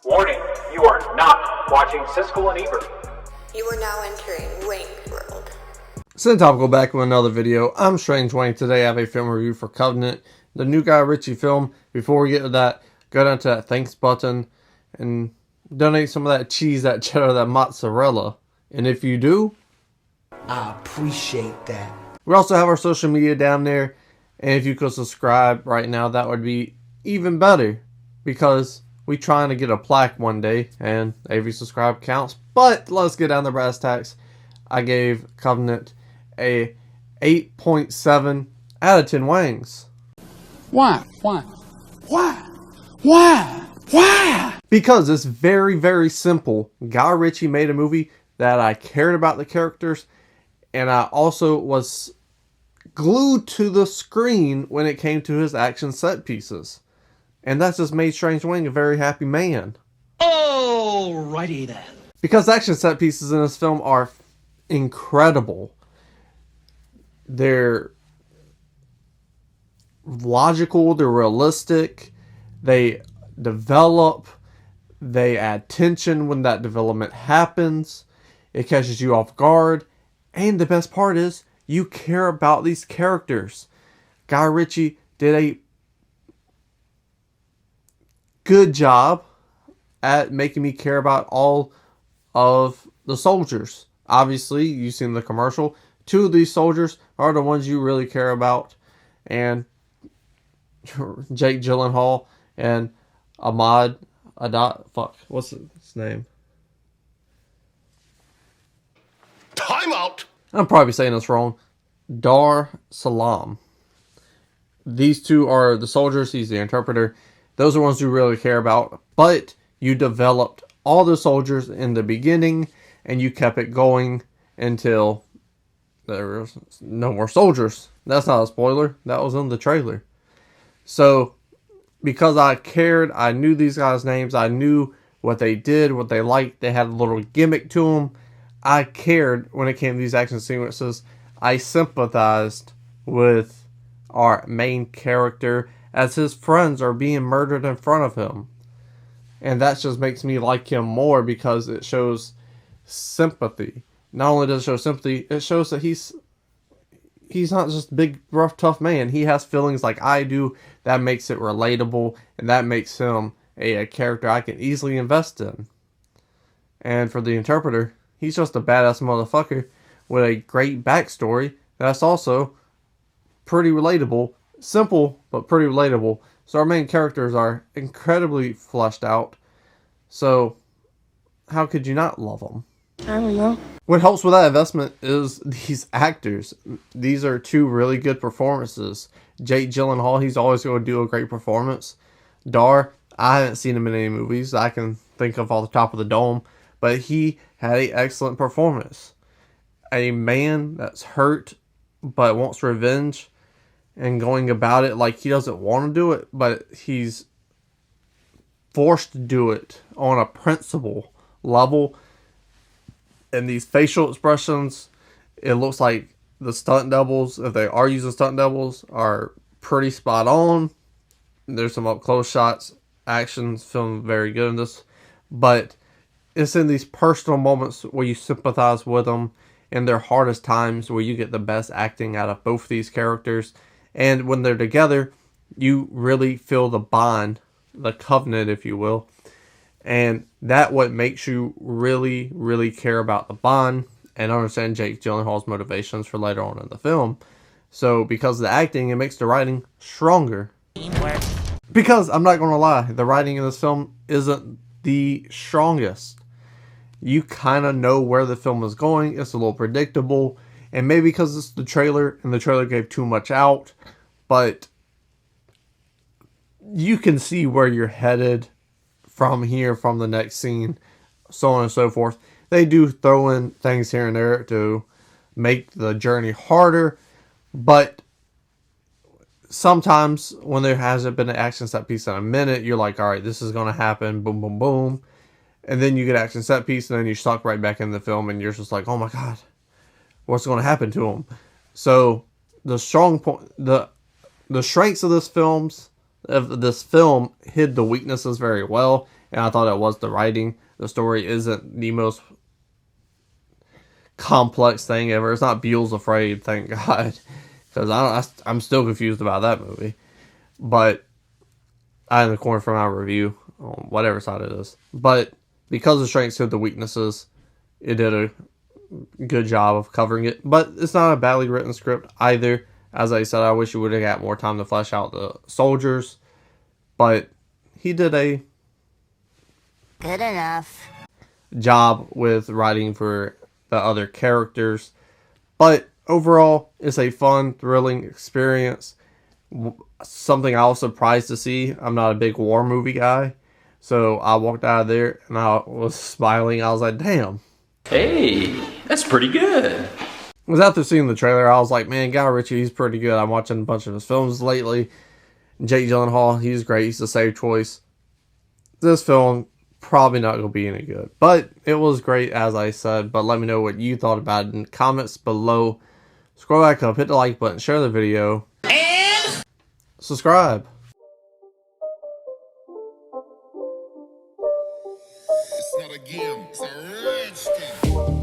Warning, you are not watching Siskel and Ebert. You are now entering Wang World. So topical back with another video. I'm Strange Wang. Today I have a film review for Covenant, the new Guy Richie film. Before we get to that, go down to that thanks button and donate some of that cheese, that cheddar, that mozzarella. And if you do, I appreciate that. we also have our social media down there. And if you could subscribe right now, that would be even better. Because we're trying to get a plaque one day. And every subscribe counts. But let's get down to brass tacks. I gave Covenant a 8.7 out of 10 Wangs. Why? Because it's very, very simple. Guy Ritchie made a movie that I cared about the characters, and I also was glued to the screen when it came to his action set pieces. And that just made Strange Wang a very happy man. Alrighty then. Because action set pieces in this film are incredible. They're logical, they're realistic, they develop, they add tension when that development happens, it catches you off guard, and the best part is, you care about these characters. Guy Ritchie did a good job at making me care about all of the soldiers. Obviously, you've seen the commercial. Two of these soldiers are the ones you really care about. And Jake Gyllenhaal and what's his name? Time out! I'm probably saying this wrong. Dar Salam. These two are the soldiers. He's the interpreter. Those are ones you really care about. But you developed all the soldiers in the beginning, and you kept it going until there was no more soldiers. That's not a spoiler. That was in the trailer. So, because I cared, I knew these guys' names. I knew what they did, what they liked. They had a little gimmick to them. I cared when it came to these action sequences. I sympathized with our main character as his friends are being murdered in front of him. And that just makes me like him more because it shows sympathy. Not only does it show sympathy, it shows that he's not just a big, rough, tough man. He has feelings like I do. That makes it relatable, and that makes him a character I can easily invest in. And for the interpreter, he's just a badass motherfucker with a great backstory that's also pretty relatable. Simple, but pretty relatable. So our main characters are incredibly fleshed out. So how could you not love them? I don't know. What helps with that investment is these actors. These are two really good performances. Jake Gyllenhaal, he's always going to do a great performance. Dar, I haven't seen him in any movies I can think of off the top of the dome, but he had an excellent performance. A man that's hurt but wants revenge and going about it like he doesn't want to do it, but he's forced to do it on a principle level. And these facial expressions, it looks like the stunt doubles, if they are using stunt doubles, are pretty spot on. There's some up close shots, actions filmed very good in this, but it's in these personal moments where you sympathize with them, in their hardest times where you get the best acting out of both these characters. And when they're together, you really feel the bond, the covenant, if you will. And that what makes you really, really care about the bond and understand Jake Gyllenhaal's motivations for later on in the film. So because of the acting, it makes the writing stronger. Because, I'm not going to lie, the writing in this film isn't the strongest. You kind of know where the film is going. It's a little predictable. And maybe because it's the trailer, and the trailer gave too much out. But you can see where you're headed from here, from the next scene, so on and so forth. They do throw in things here and there to make the journey harder. But sometimes when there hasn't been an action set piece in a minute, you're like, alright, this is going to happen. Boom, boom, boom. And then you get action set piece, and then you're stuck right back in the film, and you're just like, oh my god, what's going to happen to him? So the strong point, the strengths of this film hid the weaknesses very well, and I thought it was the writing. The story isn't the most complex thing ever. It's not Beel's Afraid, thank God, because I'm still confused about that movie. But I in the corner for my review, on whatever side it is. But because the strengths of the weaknesses, it did a good job of covering it. But it's not a badly written script either. As I said, I wish he would have got more time to flesh out the soldiers. But he did a good enough job with writing for the other characters. But overall, it's a fun, thrilling experience. Something I was surprised to see. I'm not a big war movie guy. So I walked out of there and I was smiling. I was like, damn. Hey, that's pretty good. Was after seeing the trailer, I was like, man, Guy Ritchie, he's pretty good. I'm watching a bunch of his films lately. Jake Gyllenhaal, he's great. He's a safe choice. This film, probably not going to be any good. But it was great, as I said. But let me know what you thought about it in the comments below. Scroll back up, hit the like button, share the video. And subscribe. It's not a game, it's a rich thing.